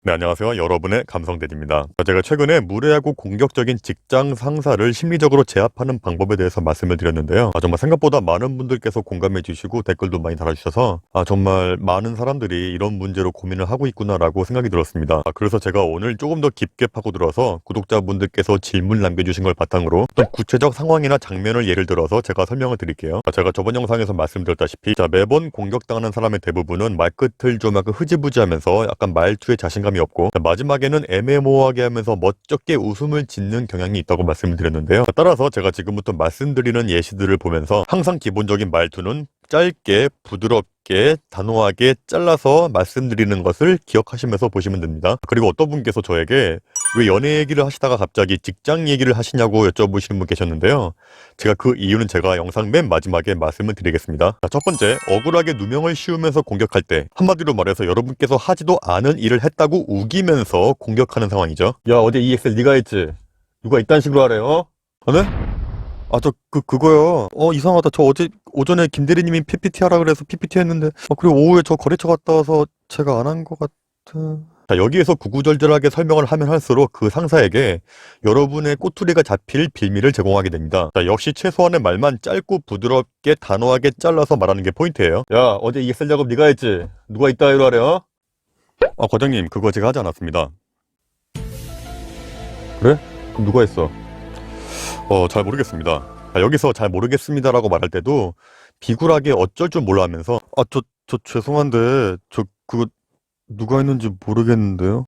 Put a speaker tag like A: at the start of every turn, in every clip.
A: 네, 안녕하세요. 여러분의 감성대디입니다. 제가 최근에 무례하고 공격적인 직장 상사를 심리적으로 제압하는 방법에 대해서 말씀을 드렸는데요. 정말 생각보다 많은 분들께서 공감해 주시고 댓글도 많이 달아주셔서 정말 많은 사람들이 이런 문제로 고민을 하고 있구나라고 생각이 들었습니다. 그래서 제가 오늘 조금 더 깊게 파고들어서 구독자분들께서 질문 남겨주신 걸 바탕으로 또 구체적 상황이나 장면을 예를 들어서 제가 설명을 드릴게요. 제가 저번 영상에서 말씀드렸다시피 매번 공격당하는 사람의 대부분은 말끝을 좀 약간 흐지부지하면서 약간 말투에 자신감이 없고 마지막에는 애매모호하게 하면서 멋쩍게 웃음을 짓는 경향이 있다고 말씀을 드렸는데요. 따라서 제가 지금부터 말씀드리는 예시들을 보면서 항상 기본적인 말투는 짧게 부드럽게 단호하게 잘라서 말씀드리는 것을 기억하시면서 보시면 됩니다. 그리고 어떤 분께서 저에게 왜 연애 얘기를 하시다가 갑자기 직장 얘기를 하시냐고 여쭤보시는 분 계셨는데요. 제가 그 이유는 제가 영상 맨 마지막에 말씀을 드리겠습니다. 첫 번째, 억울하게 누명을 씌우면서 공격할 때 한마디로 말해서 여러분께서 하지도 않은 일을 했다고 우기면서 공격하는 상황이죠. 야, 어제 이 엑셀 네가 했지? 누가 이딴 식으로 하래요? 네? 그거요. 이상하다. 저 어제 오전에 김 대리님이 PPT 하라 그래서 PPT 했는데, 그리고 오후에 저 거래처 갔다 와서 제가 안 한 것 같아. 자, 여기에서 구구절절하게 설명을 하면 할수록 그 상사에게 여러분의 꼬투리가 잡힐 빌미를 제공하게 됩니다. 자, 역시 최소한의 말만 짧고 부드럽게 단호하게 잘라서 말하는 게 포인트예요. 야, 어제 이 엑셀 작업 네가 했지? 누가 이따 이로 하래요? 과장님, 그거 제가 하지 않았습니다. 그래? 그럼 누가 했어? 잘 모르겠습니다. 여기서 잘 모르겠습니다라고 말할 때도 비굴하게 어쩔 줄 몰라 하면서 저 죄송한데 그거 누가 했는지 모르겠는데요?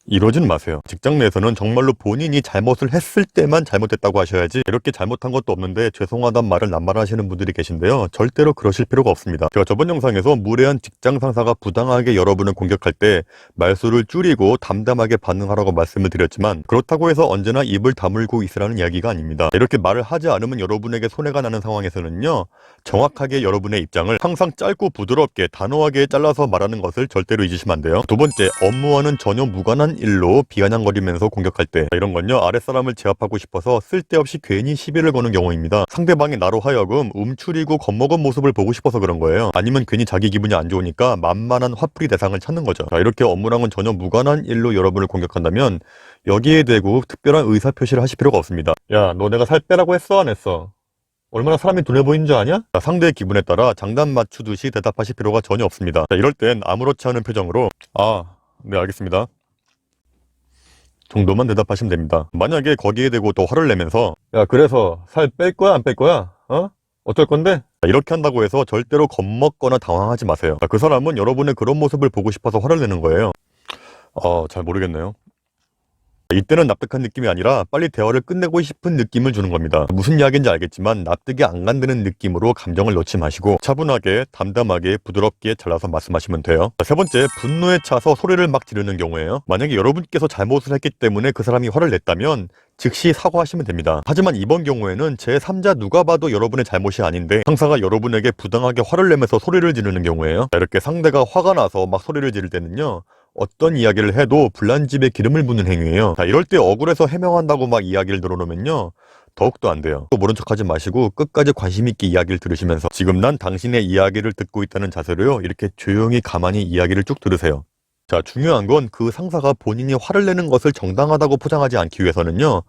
A: 이러진 마세요. 직장 내에서는 정말로 본인이 잘못을 했을 때만 잘못했다고 하셔야지 이렇게 잘못한 것도 없는데 죄송하단 말을 낱말하시는 분들이 계신데요. 절대로 그러실 필요가 없습니다. 제가 저번 영상에서 무례한 직장 상사가 부당하게 여러분을 공격할 때 말수를 줄이고 담담하게 반응하라고 말씀을 드렸지만 그렇다고 해서 언제나 입을 다물고 있으라는 이야기가 아닙니다. 이렇게 말을 하지 않으면 여러분에게 손해가 나는 상황에서는요. 정확하게 여러분의 입장을 항상 짧고 부드럽게 단호하게 잘라서 말하는 것을 절대로 잊으시면 안 돼요. 두 번째, 업무와는 전혀 무관한 일로 비아냥거리면서 공격할 때 이런 건요 아랫사람을 제압하고 싶어서 쓸데없이 괜히 시비를 거는 경우입니다. 상대방이 나로 하여금 움츠리고 겁먹은 모습을 보고 싶어서 그런 거예요. 아니면 괜히 자기 기분이 안 좋으니까 만만한 화풀이 대상을 찾는 거죠. 이렇게 업무랑은 전혀 무관한 일로 여러분을 공격한다면 여기에 대고 특별한 의사표시를 하실 필요가 없습니다. 야, 너 내가 살 빼라고 했어 안 했어? 얼마나 사람이 둔해 보이는 줄 아냐? 상대의 기분에 따라 장단 맞추듯이 대답하실 필요가 전혀 없습니다. 이럴 땐 아무렇지 않은 표정으로 네, 알겠습니다 정도만 대답하시면 됩니다. 만약에 거기에 대고 더 화를 내면서 야, 그래서 살 뺄 거야 안 뺄 거야? 어쩔 건데? 이렇게 한다고 해서 절대로 겁먹거나 당황하지 마세요. 그 사람은 여러분의 그런 모습을 보고 싶어서 화를 내는 거예요. 잘 모르겠네요. 이때는 납득한 느낌이 아니라 빨리 대화를 끝내고 싶은 느낌을 주는 겁니다. 무슨 이야기인지 알겠지만 납득이 안 간다는 느낌으로 감정을 넣지 마시고 차분하게 담담하게 부드럽게 잘라서 말씀하시면 돼요. 세 번째, 분노에 차서 소리를 막 지르는 경우에요. 만약에 여러분께서 잘못을 했기 때문에 그 사람이 화를 냈다면 즉시 사과하시면 됩니다. 하지만 이번 경우에는 제3자 누가 봐도 여러분의 잘못이 아닌데 상사가 여러분에게 부당하게 화를 내면서 소리를 지르는 경우에요. 이렇게 상대가 화가 나서 막 소리를 지를 때는요. 어떤 이야기를 해도 불난집에 기름을 붓는 행위예요. 이럴 때 억울해서 해명한다고 막 이야기를 늘어놓으면요. 더욱더 안 돼요. 또 모른 척하지 마시고 끝까지 관심 있게 이야기를 들으시면서 지금 난 당신의 이야기를 듣고 있다는 자세로요. 이렇게 조용히 가만히 이야기를 쭉 들으세요. 중요한 건 그 상사가 본인이 화를 내는 것을 정당하다고 포장하지 않기 위해서는요.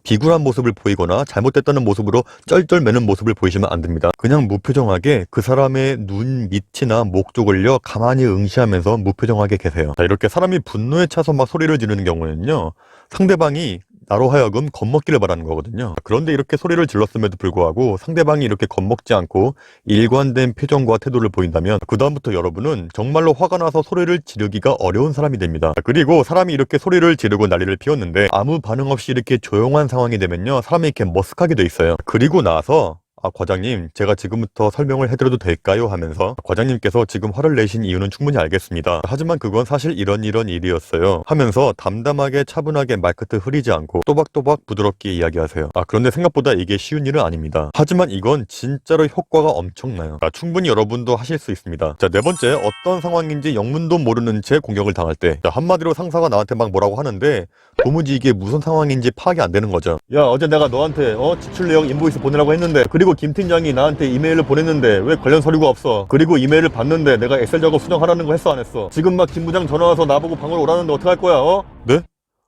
A: 비굴한 모습을 보이거나 잘못됐다는 모습으로 쩔쩔매는 모습을 보이시면 안 됩니다. 그냥 무표정하게 그 사람의 눈 밑이나 목 쪽을요. 가만히 응시하면서 무표정하게 계세요. 이렇게 사람이 분노에 차서 막 소리를 지르는 경우에는요. 상대방이 나로 하여금 겁먹기를 바라는 거거든요. 그런데 이렇게 소리를 질렀음에도 불구하고 상대방이 이렇게 겁먹지 않고 일관된 표정과 태도를 보인다면 그 다음부터 여러분은 정말로 화가 나서 소리를 지르기가 어려운 사람이 됩니다. 그리고 사람이 이렇게 소리를 지르고 난리를 피웠는데 아무 반응 없이 이렇게 조용한 상황이 되면요. 사람이 이렇게 머쓱하게 돼 있어요. 그리고 나서 과장님, 제가 지금부터 설명을 해드려도 될까요? 하면서 과장님께서 지금 화를 내신 이유는 충분히 알겠습니다. 하지만 그건 사실 이런 일이었어요. 하면서 담담하게 차분하게 말끝을 흐리지 않고 또박또박 부드럽게 이야기하세요. 그런데 생각보다 이게 쉬운 일은 아닙니다. 하지만 이건 진짜로 효과가 엄청나요. 충분히 여러분도 하실 수 있습니다. 네 번째, 어떤 상황인지 영문도 모르는 채 공격을 당할 때 한마디로 상사가 나한테 막 뭐라고 하는데 도무지 이게 무슨 상황인지 파악이 안 되는 거죠. 야, 어제 내가 너한테 지출 내역 인보이스 보내라고 했는데 그리고 그리고 김 팀장이 나한테 이메일을 보냈는데 왜 관련 서류가 없어? 그리고 이메일을 봤는데 내가 엑셀 작업 수정하라는 거 했어 안 했어? 지금 막 김 부장 전화 와서 나보고 방으로 오라는데 어떡할 거야? 네?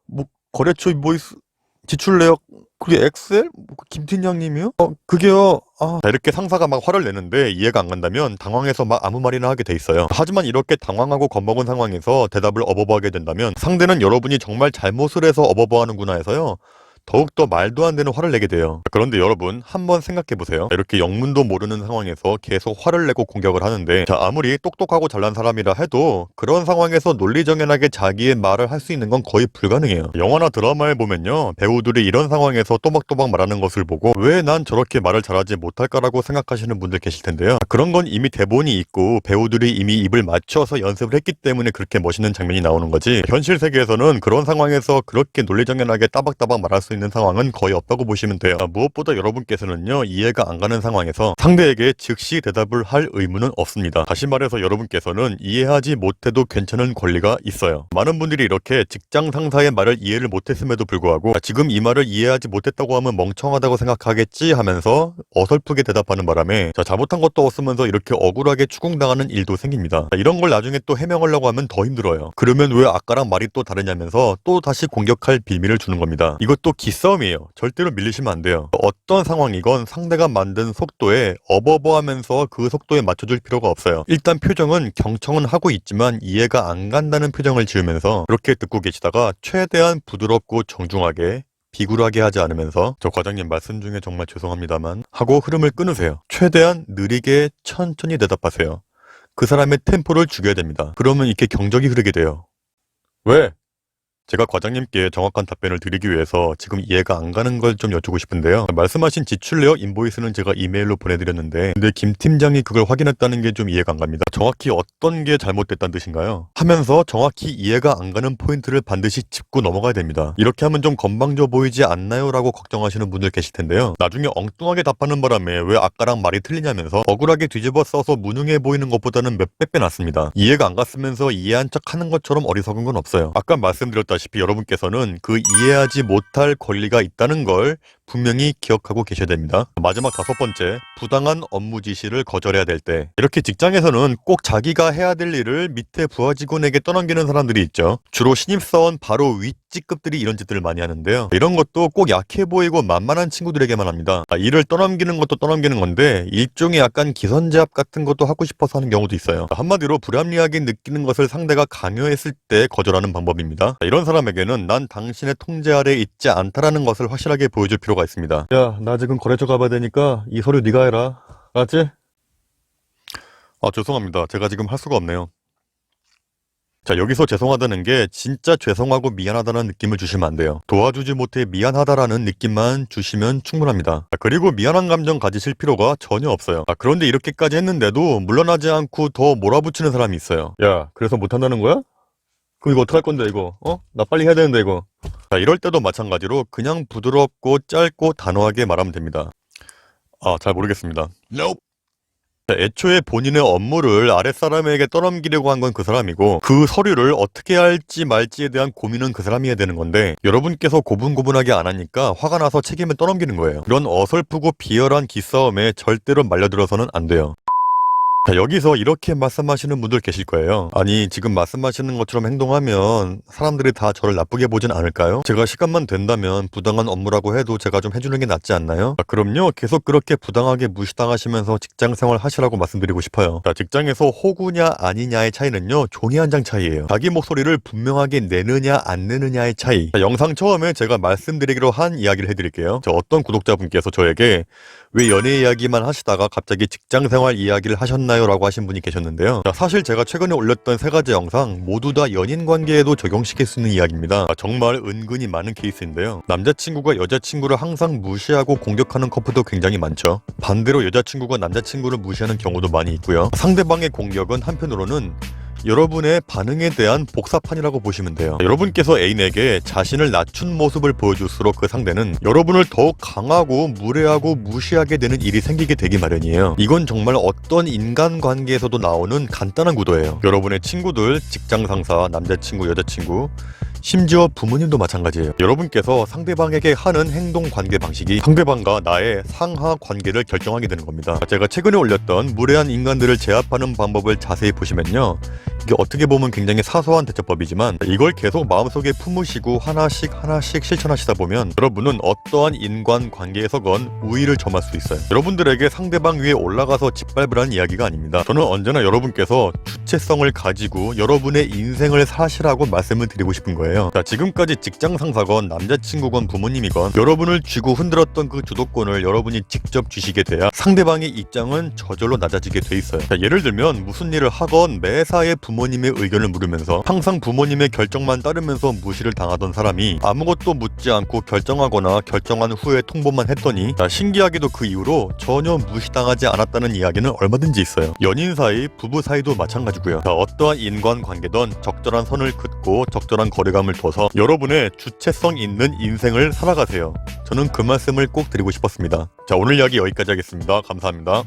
A: 뭐 거래처 인보이스 지출 내역 그게 엑셀? 김 팀장님이요? 그게요. 자, 이렇게 상사가 막 화를 내는데 이해가 안 간다면 당황해서 막 아무 말이나 하게 돼 있어요. 하지만 이렇게 당황하고 겁먹은 상황에서 대답을 어버버하게 된다면 상대는 여러분이 정말 잘못을 해서 어버버하는구나 해서요. 더욱더 말도 안 되는 화를 내게 돼요. 그런데 여러분 한번 생각해보세요. 이렇게 영문도 모르는 상황에서 계속 화를 내고 공격을 하는데 자, 아무리 똑똑하고 잘난 사람이라 해도 그런 상황에서 논리정연하게 자기의 말을 할 수 있는 건 거의 불가능해요. 영화나 드라마에 보면요, 배우들이 이런 상황에서 또박또박 말하는 것을 보고 왜 난 저렇게 말을 잘하지 못할까라고 생각하시는 분들 계실 텐데요. 그런 건 이미 대본이 있고 배우들이 이미 입을 맞춰서 연습을 했기 때문에 그렇게 멋있는 장면이 나오는 거지, 현실 세계에서는 그런 상황에서 그렇게 논리정연하게 따박따박 말할 수 있는 상황은 거의 없다고 보시면 돼요. 무엇보다 여러분께서는요, 이해가 안 가는 상황에서 상대에게 즉시 대답을 할 의무는 없습니다. 다시 말해서 여러분께서는 이해하지 못해도 괜찮은 권리가 있어요. 많은 분들이 이렇게 직장 상사의 말을 이해를 못했음에도 불구하고 지금 이 말을 이해하지 못했다고 하면 멍청하다고 생각하겠지 하면서 어설프게 대답하는 바람에 잘못한 것도 없으면서 이렇게 억울하게 추궁당하는 일도 생깁니다. 이런 걸 나중에 또 해명하려고 하면 더 힘들어요. 그러면 왜 아까랑 말이 또 다르냐면서 또 다시 공격할 빌미를 주는 겁니다. 이것도 기싸움이에요. 절대로 밀리시면 안 돼요. 어떤 상황이건 상대가 만든 속도에 어버버하면서 그 속도에 맞춰줄 필요가 없어요. 일단 표정은 경청은 하고 있지만 이해가 안 간다는 표정을 지으면서 그렇게 듣고 계시다가 최대한 부드럽고 정중하게 비굴하게 하지 않으면서 저 과장님 말씀 중에 정말 죄송합니다만 하고 흐름을 끊으세요. 최대한 느리게 천천히 대답하세요. 그 사람의 템포를 죽여야 됩니다. 그러면 이렇게 경적이 흐르게 돼요. 왜? 제가 과장님께 정확한 답변을 드리기 위해서 지금 이해가 안 가는 걸 좀 여쭈고 싶은데요. 말씀하신 지출 내역 인보이스는 제가 이메일로 보내드렸는데 근데 김 팀장이 그걸 확인했다는 게 좀 이해가 안 갑니다. 정확히 어떤 게 잘못됐다는 뜻인가요? 하면서 정확히 이해가 안 가는 포인트를 반드시 짚고 넘어가야 됩니다. 이렇게 하면 좀 건방져 보이지 않나요? 라고 걱정하시는 분들 계실 텐데요. 나중에 엉뚱하게 답하는 바람에 왜 아까랑 말이 틀리냐면서 억울하게 뒤집어 써서 무능해 보이는 것보다는 몇백 배 낫습니다. 이해가 안 갔으면서 이해한 척 하는 것처럼 어리석은 건 없어요. 아까 말씀드렸다시피 여러분께서는 그 이해하지 못할 권리가 있다는 걸 분명히 기억하고 계셔야 됩니다. 마지막 5번째, 부당한 업무 지시를 거절해야 될 때. 이렇게 직장에서는 꼭 자기가 해야 될 일을 밑에 부하 직원에게 떠넘기는 사람들이 있죠. 주로 신입사원 바로 윗직급들이 이런 짓들을 많이 하는데요. 이런 것도 꼭 약해 보이고 만만한 친구들에게만 합니다. 일을 떠넘기는 것도 떠넘기는 건데 일종의 약간 기선제압 같은 것도 하고 싶어서 하는 경우도 있어요. 한마디로 불합리하게 느끼는 것을 상대가 강요했을 때 거절하는 방법입니다. 이런 사람에게는 난 당신의 통제 아래에 있지 않다라는 것을 확실하게 보여줄 필요가 있습니다. 야, 나 지금 거래처 가봐야 되니까 이 서류 네가 해라. 알았지? 죄송합니다. 제가 지금 할 수가 없네요. 자, 여기서 죄송하다는 게 진짜 죄송하고 미안하다는 느낌을 주시면 안 돼요. 도와주지 못해 미안하다라는 느낌만 주시면 충분합니다. 그리고 미안한 감정 가지실 필요가 전혀 없어요. 그런데 이렇게까지 했는데도 물러나지 않고 더 몰아붙이는 사람이 있어요. 야, 그래서 못한다는 거야? 그럼 이거 어떡할 건데 이거? 나 빨리 해야 되는데 이거. 자, 이럴 때도 마찬가지로 그냥 부드럽고 짧고 단호하게 말하면 됩니다. 잘 모르겠습니다. Nope. 자, 애초에 본인의 업무를 아랫사람에게 떠넘기려고 한 건 그 사람이고 그 서류를 어떻게 할지 말지에 대한 고민은 그 사람이 해야 되는 건데 여러분께서 고분고분하게 안 하니까 화가 나서 책임을 떠넘기는 거예요. 이런 어설프고 비열한 기싸움에 절대로 말려들어서는 안 돼요. 자, 여기서 이렇게 말씀하시는 분들 계실 거예요. 아니, 지금 말씀하시는 것처럼 행동하면 사람들이 다 저를 나쁘게 보진 않을까요? 제가 시간만 된다면 부당한 업무라고 해도 제가 좀 해주는 게 낫지 않나요? 그럼요, 계속 그렇게 부당하게 무시당하시면서 직장생활 하시라고 말씀드리고 싶어요. 자, 직장에서 호구냐 아니냐의 차이는요, 종이 한 장 차이예요. 자기 목소리를 분명하게 내느냐 안 내느냐의 차이. 자, 영상 처음에 제가 말씀드리기로 한 이야기를 해드릴게요. 어떤 구독자분께서 저에게 왜 연애 이야기만 하시다가 갑자기 직장생활 이야기를 하셨나요? 라고 하신 분이 계셨는데요. 자, 사실 제가 최근에 올렸던 3가지 영상 모두 다 연인 관계에도 적용시킬 수 있는 이야기입니다. 정말 은근히 많은 케이스인데요. 남자친구가 여자친구를 항상 무시하고 공격하는 커플도 굉장히 많죠. 반대로 여자친구가 남자친구를 무시하는 경우도 많이 있고요. 상대방의 공격은 한편으로는 여러분의 반응에 대한 복사판이라고 보시면 돼요. 여러분께서 애인에게 자신을 낮춘 모습을 보여줄수록 그 상대는 여러분을 더욱 강하고 무례하고 무시하게 되는 일이 생기게 되기 마련이에요. 이건 정말 어떤 인간관계에서도 나오는 간단한 구도예요. 여러분의 친구들, 직장 상사, 남자친구, 여자친구, 심지어 부모님도 마찬가지예요. 여러분께서 상대방에게 하는 행동 관계 방식이 상대방과 나의 상하 관계를 결정하게 되는 겁니다. 제가 최근에 올렸던 무례한 인간들을 제압하는 방법을 자세히 보시면요, 이게 어떻게 보면 굉장히 사소한 대처법이지만 이걸 계속 마음속에 품으시고 하나씩 실천하시다 보면 여러분은 어떠한 인간관계에서건 우위를 점할 수 있어요. 여러분들에게 상대방 위에 올라가서 짓밟으라는 이야기가 아닙니다. 저는 언제나 여러분께서 주체성을 가지고 여러분의 인생을 사시라고 말씀을 드리고 싶은 거예요. 자, 지금까지 직장 상사건 남자친구건 부모님이건 여러분을 쥐고 흔들었던 그 주도권을 여러분이 직접 쥐시게 돼야 상대방의 입장은 저절로 낮아지게 돼 있어요. 자, 예를 들면 무슨 일을 하건 매사에 부모님의 의견을 물으면서 항상 부모님의 결정만 따르면서 무시를 당하던 사람이 아무것도 묻지 않고 결정하거나 결정한 후에 통보만 했더니, 자, 신기하게도 그 이후로 전혀 무시당하지 않았다는 이야기는 얼마든지 있어요. 연인 사이, 부부 사이도 마찬가지고요. 자, 어떠한 인간관계든 적절한 선을 긋고 적절한 거리감을 둬서 여러분의 주체성 있는 인생을 살아가세요. 저는 그 말씀을 꼭 드리고 싶었습니다. 자, 오늘 이야기 여기까지 하겠습니다. 감사합니다.